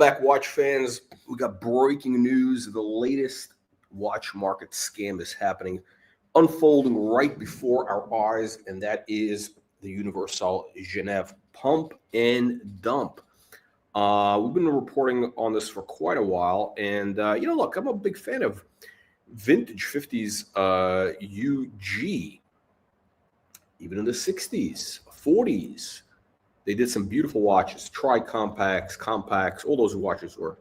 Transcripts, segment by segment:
back, watch fans. We got breaking news. The latest watch market scam is happening, unfolding right before our eyes, and that is the Universal Geneve pump and dump. We've been reporting on this for quite a while, and look, I'm a big fan of vintage 50s UG, even in the 60s, 40s. They did some beautiful watches, tri-compacts, compacts. All those watches were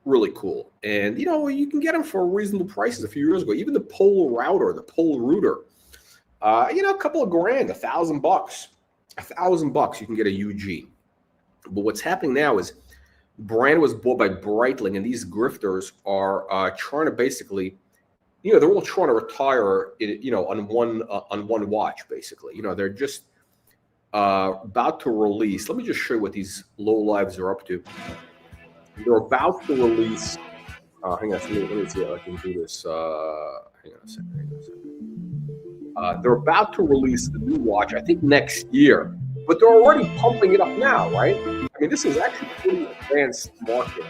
really cool. And, you can get them for reasonable prices a few years ago. Even the Pole Router, the Pole Router, a couple of grand, $1,000. $1,000, you can get a UG. But what's happening now is the brand was bought by Breitling, and these grifters are trying to basically, they're all trying to retire, on one watch, basically. They're just about to release. Let me just show you what these low lives are up to. They're about to release. Hang on, let me see if I can do this. Hang on a second. They're about to release the new watch, I think next year, but they're already pumping it up now, right? I mean, this is actually pretty advanced marketing.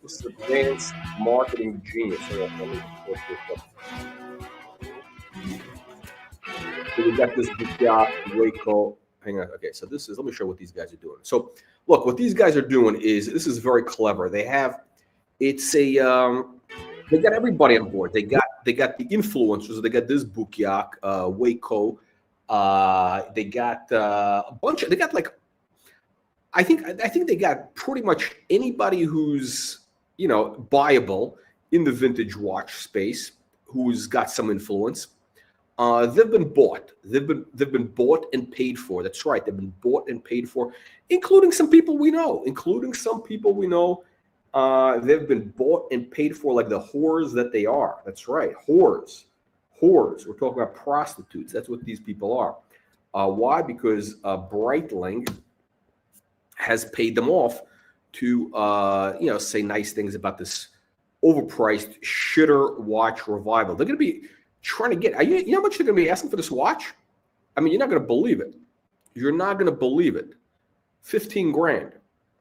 This is advanced marketing genius. Let me look this up. So we got this Waco. Hang on. Okay, so let me show you what these guys are doing. So look, what these guys are doing this is very clever. They got everybody on board. They got the influencers. They got this Bukiak, Waco. They got a bunch of, I think they got pretty much anybody who's, buyable in the vintage watch space, who's got some influence. They've been bought. They've been bought and paid for. That's right. They've been bought and paid for, including some people we know. They've been bought and paid for like the whores that they are. That's right. Whores. We're talking about prostitutes. That's what these people are. Why? Because Breitling has paid them off to, say nice things about this overpriced shitter watch revival. They're going to be trying to get, you know how much they're going to be asking for this watch? I mean, you're not going to believe it. You're not going to believe it. 15 grand.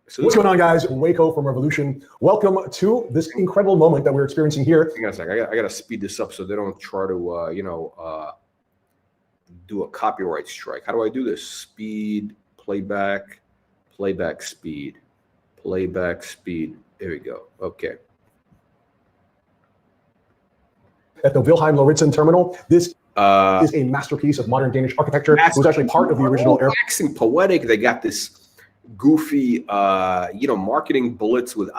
So what's going on, guys? Waco from Revolution. Welcome to this incredible moment that we're experiencing here. Hang on a second. I got to speed this up so they don't try to, do a copyright strike. How do I do this? Speed, playback, speed, playback, speed. There we go. Okay. At the Wilhelm Lauritzen terminal, this is a masterpiece of modern Danish architecture. It was actually part of the original airport. Waxing poetic. They got this goofy, marketing bullets with,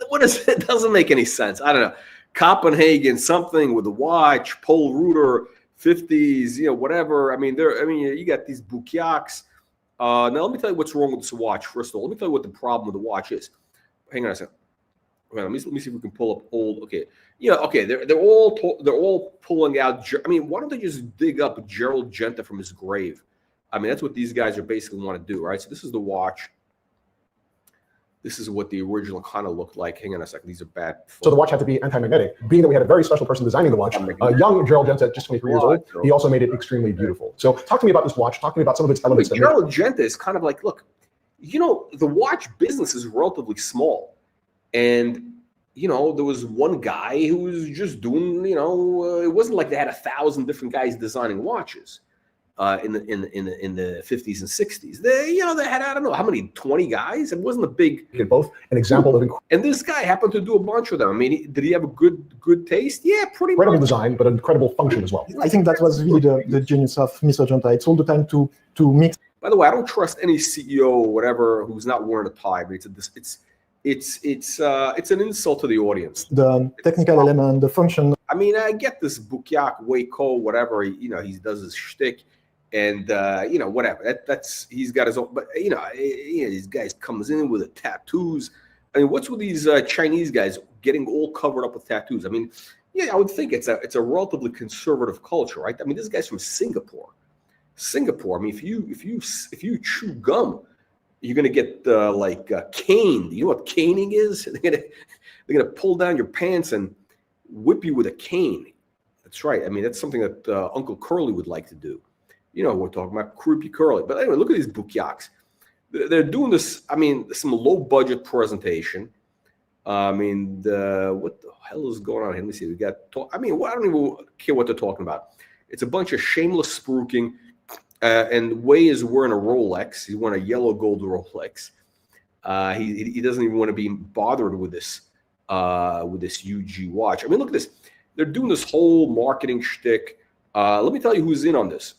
what is it? It doesn't make any sense. I don't know. Copenhagen, something with a watch, Pole Router, 50s, whatever. I mean, you got these Bukiaks. Now, let me tell you what's wrong with this watch. First of all, let me tell you what the problem with the watch is. Hang on a second. Let me see if we can pull up old. Okay, they're all pulling out. I mean, why don't they just dig up Gerald Genta from his grave? I mean, that's what these guys are basically want to do, right? So this is the watch. This is what the original kind of looked like. Hang on a second. These are bad photos. So the watch had to be anti-magnetic. Being that we had a very special person designing the watch, young Gerald Genta, just 23 years old, he also made it extremely beautiful. So talk to me about this watch. Talk to me about some of its elements. Gerald Genta is kind of like, look, the watch business is relatively small. And, there was one guy who was just doing, it wasn't like they had 1,000 different guys designing watches in the 50s and 60s. They had, I don't know, how many, 20 guys? It wasn't a big. Both an example of. And this guy happened to do a bunch of them. I mean, did he have a good taste? Yeah, pretty much. Incredible design, but incredible function as well. I think that was really the genius of Mr. Genta. It's all the time to mix. By the way, I don't trust any CEO or whatever who's not wearing a tie. I mean, it's an insult to the audience. The technical element, the function. I mean, I get this Bukiak, Waco, whatever. He does his shtick, and whatever. He's got his own. But these guys comes in with the tattoos. I mean, what's with these Chinese guys getting all covered up with tattoos? I mean, I would think it's a relatively conservative culture, right? I mean, this guy's from Singapore. I mean, if you chew gum, you're gonna get caned. You know what caning is? They're gonna pull down your pants and whip you with a cane. That's right. I mean, that's something that Uncle Curly would like to do. We're talking about creepy Curly. But anyway, look at these Bukiaks. they're doing this. I mean, some low budget presentation. I mean, what the hell is going on here? Let me see. We got. I mean, I don't even care what they're talking about. It's a bunch of shameless spruiking. And Wei is wearing a Rolex. He's wearing a yellow gold Rolex. He doesn't even want to be bothered with this UG watch. I mean, look at this. They're doing this whole marketing shtick. Let me tell you who's in on this.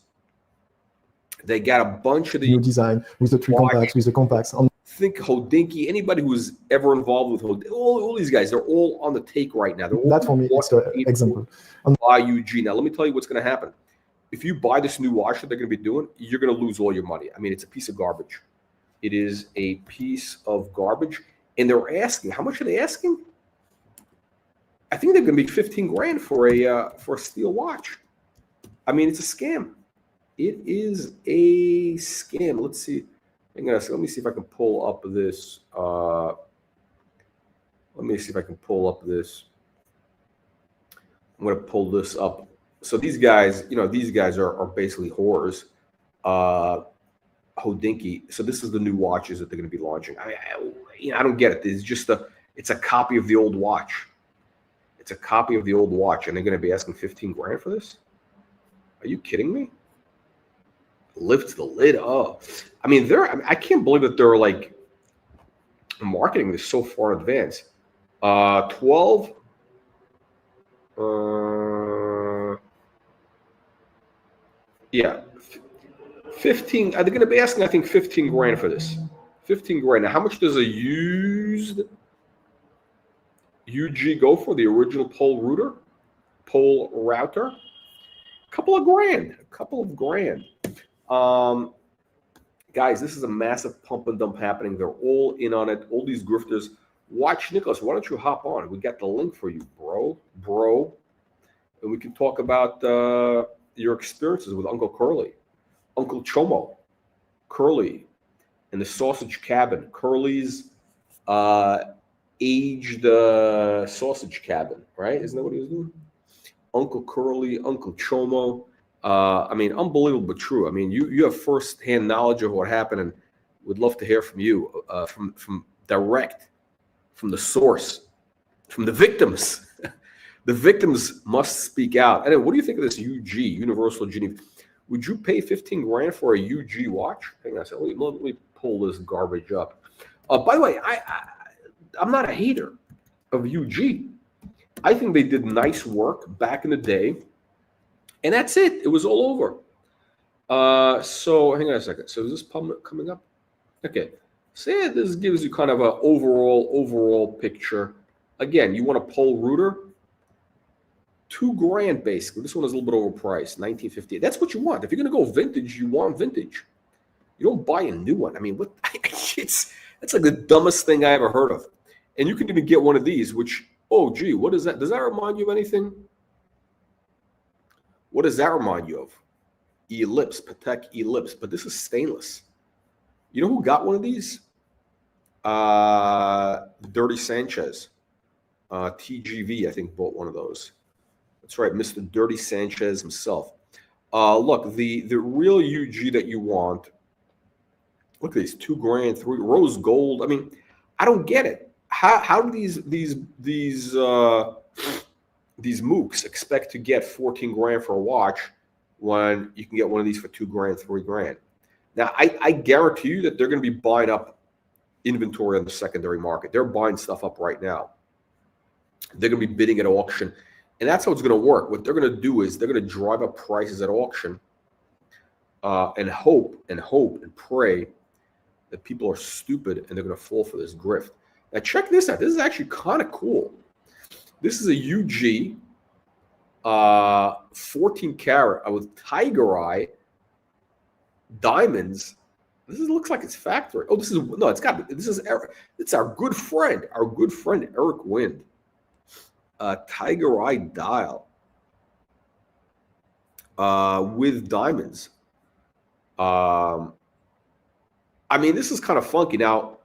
They got a bunch of the new design with the three compacts, with the compacts. Think Hodinkee, anybody who's ever involved with Hodinkee, all these guys, they're all on the take right now. That for me is the example. Buy UG. Now, let me tell you what's going to happen. If you buy this new watch that they're going to be doing, you're going to lose all your money. I mean, it's a piece of garbage. It is a piece of garbage. And they're asking, how much are they asking? I think they're going to be 15 grand for a steel watch. I mean, it's a scam. It is a scam. Let's see. Let me see if I can pull up this. Let me see if I can pull up this. I'm going to pull this up. So these guys, these guys are basically whores. Hodinkee. So this is the new watches that they're going to be launching. I don't get it. It's just it's a copy of the old watch. It's a copy of the old watch, and they're going to be asking 15 grand for this? Are you kidding me? Lift the lid up. I mean, I can't believe that they're like marketing this so far in advance. 12. Yeah, 15. They're going to be asking, I think, 15 grand for this. 15 grand. Now, how much does a used UG go for? The original pole router? A couple of grand. Guys, this is a massive pump and dump happening. They're all in on it. All these grifters. Watch, Nicholas, why don't you hop on? We got the link for you, bro. And we can talk about your experiences with Uncle Curly, Uncle Chomo, Curly, and the sausage cabin. Curly's aged sausage cabin, right? Isn't that what he was doing? Uncle Curly, Uncle Chomo. I mean, unbelievable but true. I mean, you have first-hand knowledge of what happened, and would love to hear from you, from direct, from the source, from the victims. The victims must speak out. Anyway, what do you think of this UG, Universal Geneve? Would you pay 15 grand for a UG watch? Hang on a second. Let me pull this garbage up. By the way, I'm not a hater of UG. I think they did nice work back in the day. And that's it. It was all over. So hang on a second. So is this coming up? Okay. So yeah, this gives you kind of an overall picture. Again, you want a pole router? 2 grand basically. This one is a little bit overpriced, $19.58. That's what you want. If you're gonna go vintage, you want vintage. You don't buy a new one. I mean, what? That's like the dumbest thing I ever heard of. And you can even get one of these, which, oh gee, what is that? Does that remind you of anything? What does that remind you of? Ellipse, Patek Ellipse, but this is stainless. You know who got one of these? Dirty Sanchez. TGV, I think, bought one of those. That's right, Mr. Dirty Sanchez himself. Look, the real UG that you want, look at these, 2 grand, 3 rose gold. I mean, I don't get it. How do these mooks expect to get 14 grand for a watch when you can get one of these for 2 grand, 3 grand? Now, I guarantee you that they're going to be buying up inventory on the secondary market. They're buying stuff up right now. They're going to be bidding at auction. And that's how it's going to work. What they're going to do is they're going to drive up prices at auction and hope and pray that people are stupid and they're going to fall for this grift. Now, check this out. This is actually kind of cool. This is a UG 14 karat with tiger eye diamonds. Looks like it's factory. Oh, it's our good friend Eric Wind. Tiger eye dial with diamonds. I mean, this is kind of funky. Now,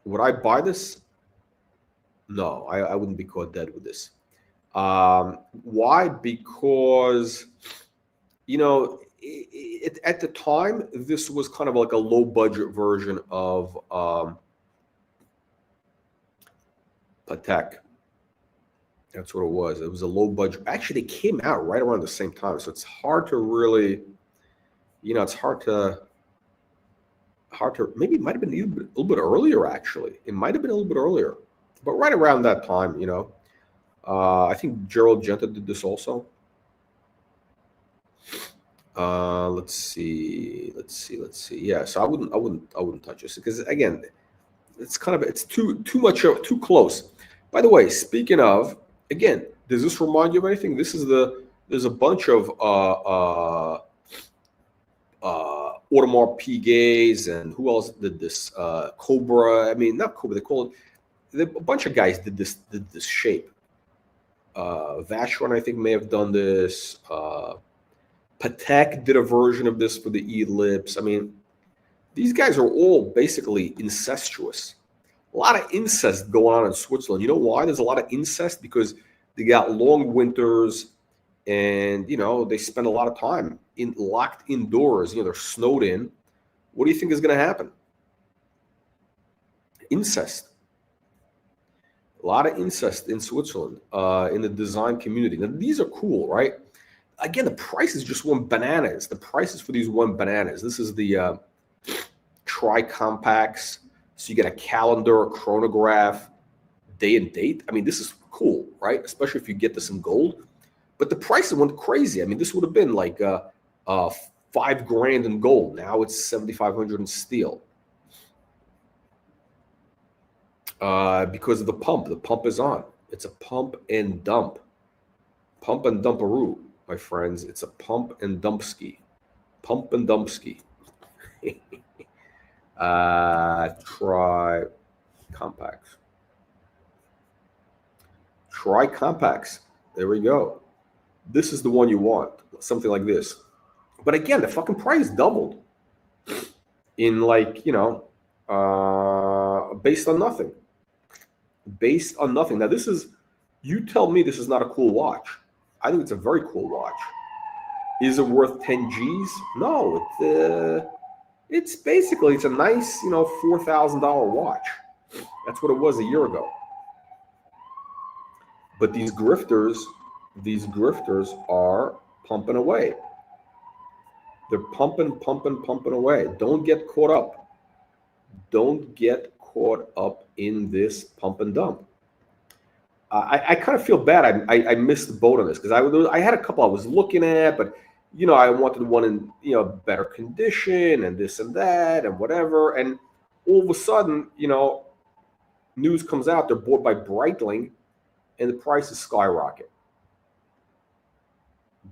would I buy this? No, I wouldn't be caught dead with this. Why? Because, at the time, this was kind of like a low budget version of Patek. That's what it was. It was a low budget. Actually, they came out right around the same time, so it's hard to really, it's hard to. Maybe it might have been a little bit earlier. Actually, it might have been a little bit earlier, but right around that time, I think Gerald Genta did this also. Let's see. Yeah, so I wouldn't touch this because again, it's too too close. By the way, speaking of, again, does this remind you of anything? There's a bunch of Audemars Piguets and who else did this? Cobra. I mean, not Cobra. They call it. A bunch of guys did this shape. Vacheron, I think, may have done this. Patek did a version of this for the ellipse. I mean, these guys are all basically incestuous. A lot of incest going on in Switzerland. You know why there's a lot of incest? Because they got long winters and, they spend a lot of time locked indoors. They're snowed in. What do you think is going to happen? Incest. A lot of incest in Switzerland, in the design community. Now, these are cool, right? Again, the prices just went bananas. The prices for these went bananas. This is the tri-compacts. So you get a calendar, a chronograph, day and date. I mean, this is cool, right? Especially if you get this in gold. But the prices went crazy. I mean, this would have been like $5,000 in gold. Now it's $7,500 in steel. Because of the pump. The pump is on. It's a pump and dump. Pump and dumparoo, my friends. It's a pump and dump ski. Pump and dump ski. Tri-compacts. Tri-compacts. There we go. This is the one you want. Something like this. But again, the fucking price doubled. In based on nothing. Based on nothing. Now, you tell me this is not a cool watch. I think it's a very cool watch. Is it worth 10 G's? No, it's a nice, $4,000 watch. That's what it was a year ago. But these grifters are pumping away. They're pumping away. Don't get caught up. Don't get caught up in this pump and dump. I kind of feel bad. I missed the boat on this because I had a couple I was looking at, but I wanted one in better condition and this and that and whatever. And all of a sudden, news comes out they're bought by Breitling, and the prices skyrocket.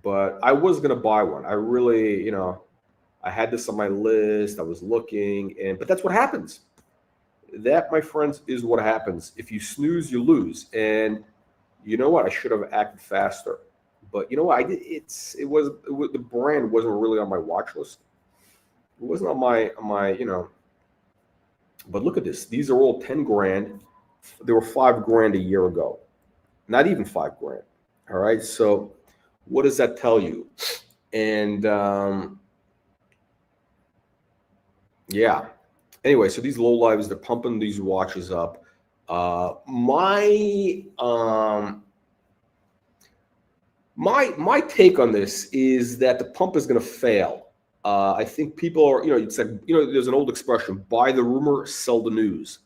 But I was gonna buy one. I really, I had this on my list. I was looking, but that's what happens. That, my friends, is what happens. If you snooze, you lose. And you know what? I should have acted faster. But you know what? I did. The brand wasn't really on my watch list. It wasn't on my. But look at this. These are all 10 grand. They were $5,000 a year ago. Not even $5,000. All right. So what does that tell you? And yeah. Anyway, so these lowlifes, they're pumping these watches up. My take on this is that the pump is going to fail. I think people are, it's like, there's an old expression: buy the rumor, sell the news.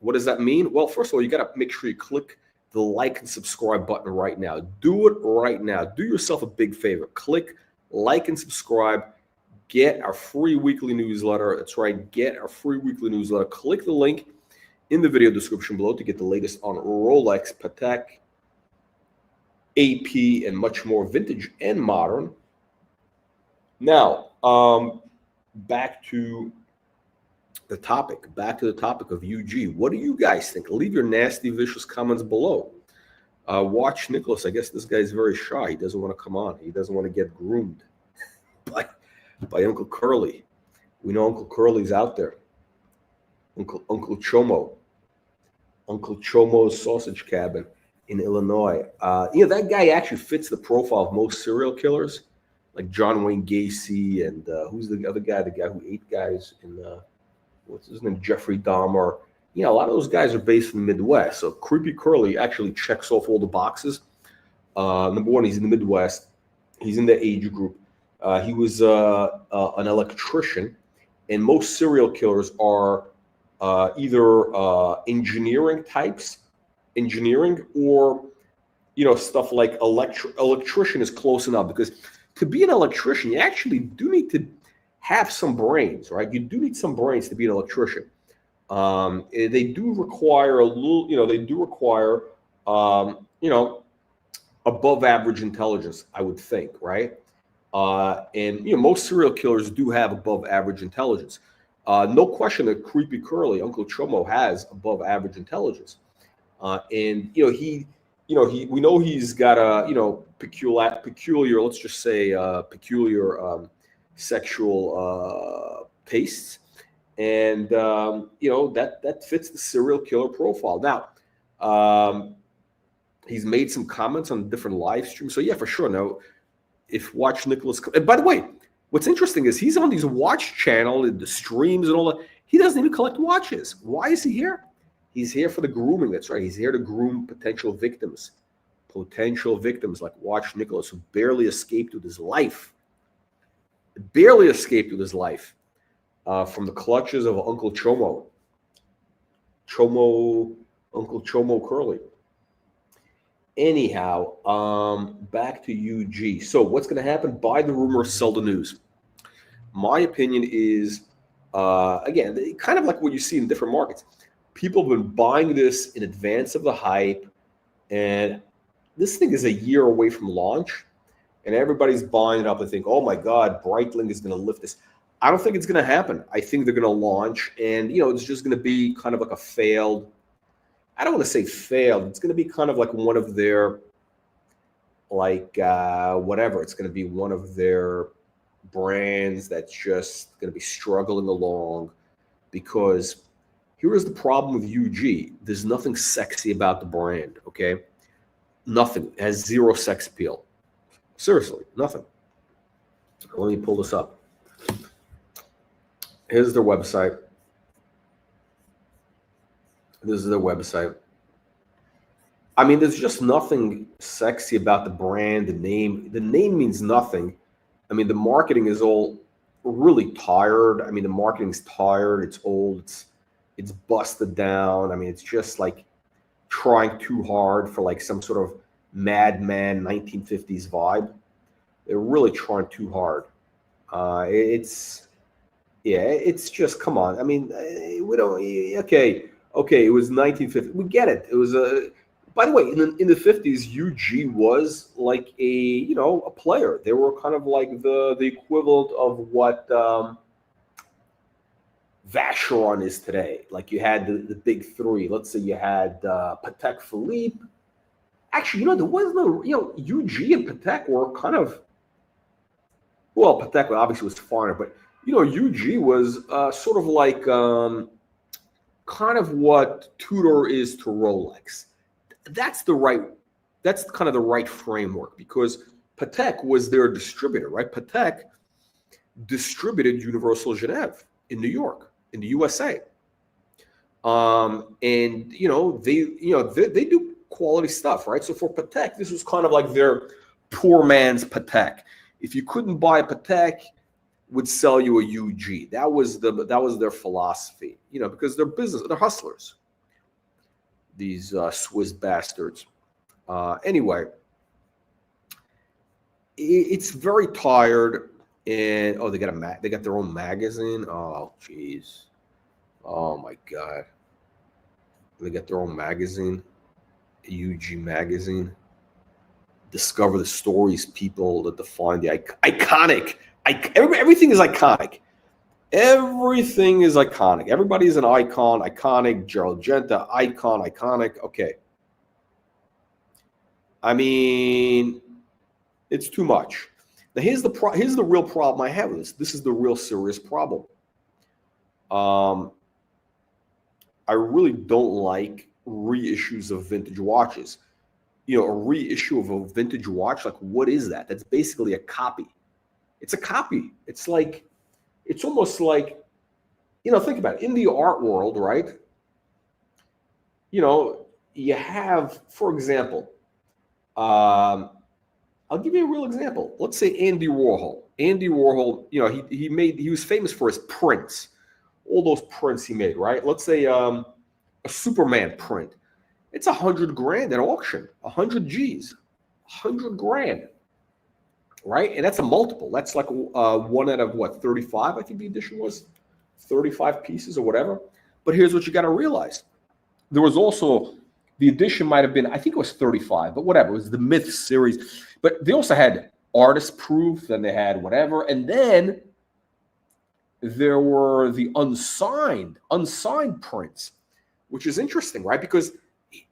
What does that mean? Well, first of all, you got to make sure you click the like and subscribe button right now. Do it right now. Do yourself a big favor. Click like and subscribe. Get our free weekly newsletter. That's right. Get our free weekly newsletter. Click the link in the video description below to get the latest on Rolex, Patek, AP, and much more, vintage and modern. Now, back to the topic of UG. What do you guys think? Leave your nasty, vicious comments below. Watch Nicholas. I guess this guy's very shy. He doesn't want to come on. He doesn't want to get groomed by Uncle Curly. We know Uncle Curly's out there. Uncle Chomo's sausage cabin in Illinois. That guy actually fits the profile of most serial killers. like John Wayne Gacy and who's the other guy? The guy who ate guys in what's his name? Jeffrey Dahmer. A lot of those guys are based in the Midwest. So Creepy Curly actually checks off all the boxes. Number one, he's in the Midwest. He's in the age group. He was an electrician, and most serial killers are either engineering types, or stuff like electrician is close enough, because to be an electrician, you actually do need to have some brains, right? You do need some brains to be an electrician. They do require a little, they do require, above average intelligence, I would think, right? And most serial killers do have above average intelligence. No question that Creepy Curly, Uncle Chomo, has above average intelligence. And we know he's got a peculiar, let's just say peculiar sexual tastes, and that fits the serial killer profile. Now, he's made some comments on different live streams, so yeah, for sure. Now, if Watch Nicholas, and by the way, what's interesting is he's on these watch channel and the streams and all that. He doesn't even collect watches. Why is he here? He's here for the grooming. That's right. He's here to groom potential victims like Watch Nicholas, who barely escaped with his life. From the clutches of Uncle Chomo. Uncle Chomo Curly. Anyhow, back to UG. So what's going to happen? Buy the rumor, sell the news. My opinion is, again, kind of like what you see in different markets. People have been buying this in advance of the hype, and this thing is a year away from launch, and everybody's buying it up and think, oh my God, Breitling is going to lift this. I don't think it's going to happen. I think they're going to launch, and it's just going to be kind of like a failed. I don't want to say failed. It's going to be kind of like one of their, whatever. It's going to be one of their brands that's just going to be struggling along, because here is the problem with UG. There's nothing sexy about the brand, okay? Nothing. It has zero sex appeal. Seriously, nothing. Let me pull this up. Here's their website. This is their website. I mean, there's just nothing sexy about the brand, the name. The name means nothing. I mean, the marketing is all really tired. I mean, the marketing's tired. It's old. It's busted down. I mean, it's just like trying too hard for like some sort of Mad Men 1950s vibe. They're really trying too hard. It's just, come on. I mean, we don't. Okay, it was 1950. We get it. It was by the way, in the 50s, UG was like a player. They were kind of like the equivalent of what Vacheron is today. Like you had the big three. Let's say you had Patek Philippe. Actually, there was no, UG and Patek were kind of, well, Patek obviously was foreigner, but UG was sort of like kind of what Tudor is to Rolex. That's kind of the right framework, because Patek was their distributor, right? Patek distributed Universal Geneve in New York, in the USA. And they do quality stuff, right? So for Patek, this was kind of like their poor man's Patek. If you couldn't buy a Patek, would sell you a UG. That was their philosophy, because they're they're hustlers. These Swiss bastards. Anyway, it's very tired, and they got their own magazine. Oh, jeez. Oh my God. They got their own magazine, UG magazine. Discover the stories, people that define the iconic. Everything is iconic. Everything is iconic. Everybody's an icon. Iconic. Gerald Genta, icon. Iconic. Okay. I mean, it's too much. Now here's the real problem I have with this. This is the real serious problem. I really don't like reissues of vintage watches. A reissue of a vintage watch, like what is that? That's basically a copy. It's a copy. It's almost like, think about it. In the art world, right? You have, for example, I'll give you a real example. Let's say Andy Warhol. Andy Warhol, he was famous for his prints, all those prints he made, right? Let's say a Superman print. It's $100,000 at auction, 100 G's, 100 grand, right? And that's a multiple. That's like one out of 35, I think the edition was, 35 pieces or whatever. But here's what you got to realize. There was also, the edition might have been, I think it was 35, but whatever. It was the Myth series. But they also had artist proof, then they had whatever. And then there were the unsigned prints, which is interesting, right? Because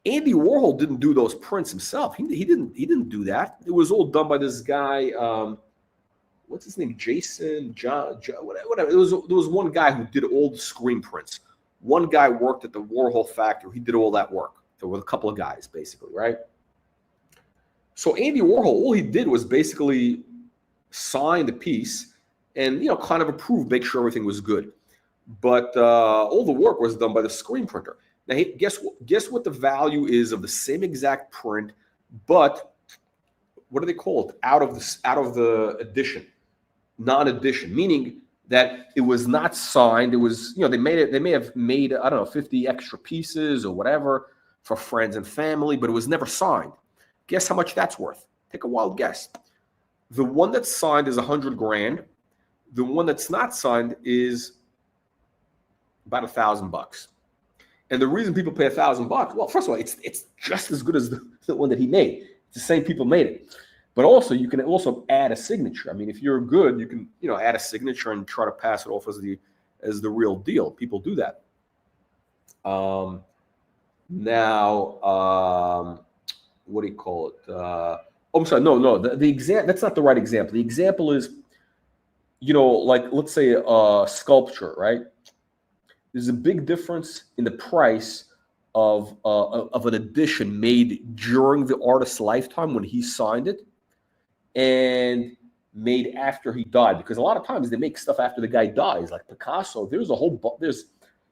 Andy Warhol didn't do those prints himself. He didn't do that. It was all done by this guy. What's his name? Jason, John, whatever. There was one guy who did all the screen prints. One guy worked at the Warhol factory. He did all that work. There were a couple of guys, basically, right? So Andy Warhol, all he did was basically sign the piece and kind of approve, make sure everything was good. But all the work was done by the screen printer. Now, guess what the value is of the same exact print, but what are they called? Out of the edition, non-edition, meaning that it was not signed. It was, they may have made, I don't know, 50 extra pieces or whatever for friends and family, but it was never signed. Guess how much that's worth? Take a wild guess. The one that's signed is $100,000. The one that's not signed is about $1,000. And the reason people pay $1,000, well, first of all, it's just as good as the one that he made. It's the same people made it. But also, you can also add a signature. I mean, if you're good, you can add a signature and try to pass it off as the real deal. People do that. Now, what do you call it? I'm sorry. No. The example, that's not the right example. The example is, like let's say a sculpture, right? There's a big difference in the price of an edition made during the artist's lifetime when he signed it, and made after he died. Because a lot of times they make stuff after the guy dies, like Picasso. There's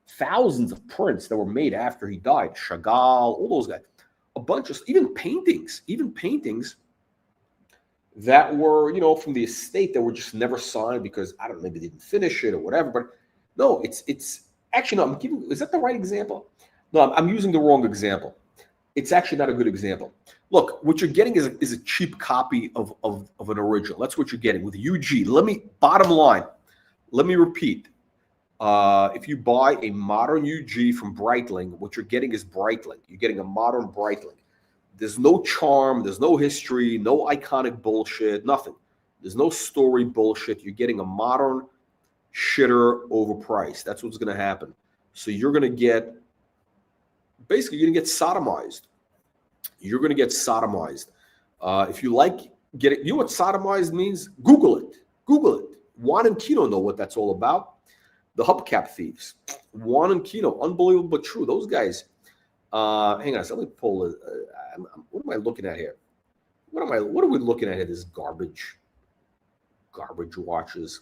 thousands of prints that were made after he died. Chagall, all those guys, a bunch of even paintings that were from the estate that were just never signed because I don't know, maybe they didn't finish it or whatever. But no, it's actually no. Is that the right example? No, I'm using the wrong example. It's actually not a good example. Look, what you're getting is a cheap copy of an original. That's what you're getting with UG. Bottom line, let me repeat. If you buy a modern UG from Breitling, what you're getting is Breitling. You're getting a modern Breitling. There's no charm. There's no history. No iconic bullshit. Nothing. There's no story bullshit. You're getting a modern shitter overpriced. That's what's going to happen. So you're going to get, basically, you're going to get sodomized. You're going to get sodomized. If you like, get it. You know what sodomized means? Google it. Juan and Kino know what that's all about. The hubcap thieves. Juan and Kino, unbelievable but true. Those guys. Hang on, so let me pull it. What am I looking at here? What are we looking at here? This garbage watches,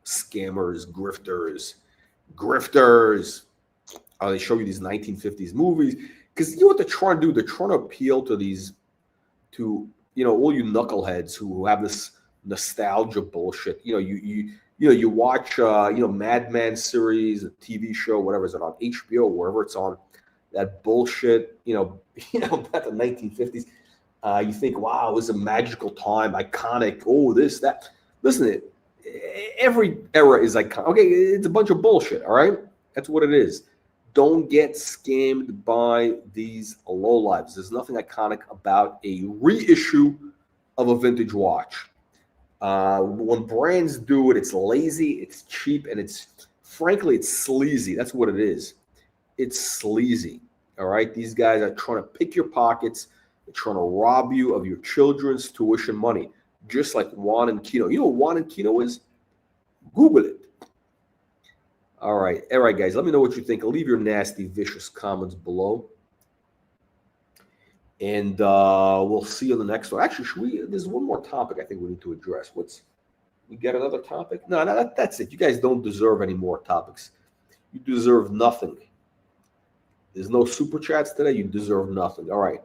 scammers, grifters. They show you these 1950s movies because you know what they're trying to do? They're trying to appeal to all you knuckleheads who have this nostalgia bullshit. You watch Mad Men series, a TV show, whatever is it on HBO, wherever it's on. That bullshit, about the 1950s. You think, wow, it was a magical time, iconic. Oh, this, that. Listen, every era is iconic. Okay, it's a bunch of bullshit. All right, that's what it is. Don't get scammed by these lowlifes. There's nothing iconic about a reissue of a vintage watch. When brands do it, it's lazy, it's cheap, and frankly, it's sleazy. That's what it is. It's sleazy. All right. These guys are trying to pick your pockets. They're trying to rob you of your children's tuition money, just like Juan and Kino. You know what Juan and Kino is? Google it. All right, guys. Let me know what you think. Leave your nasty, vicious comments below, and we'll see you on the next one. Actually, there's one more topic I think we need to address. We got another topic? No, that's it. You guys don't deserve any more topics. You deserve nothing. There's no super chats today. You deserve nothing. All right.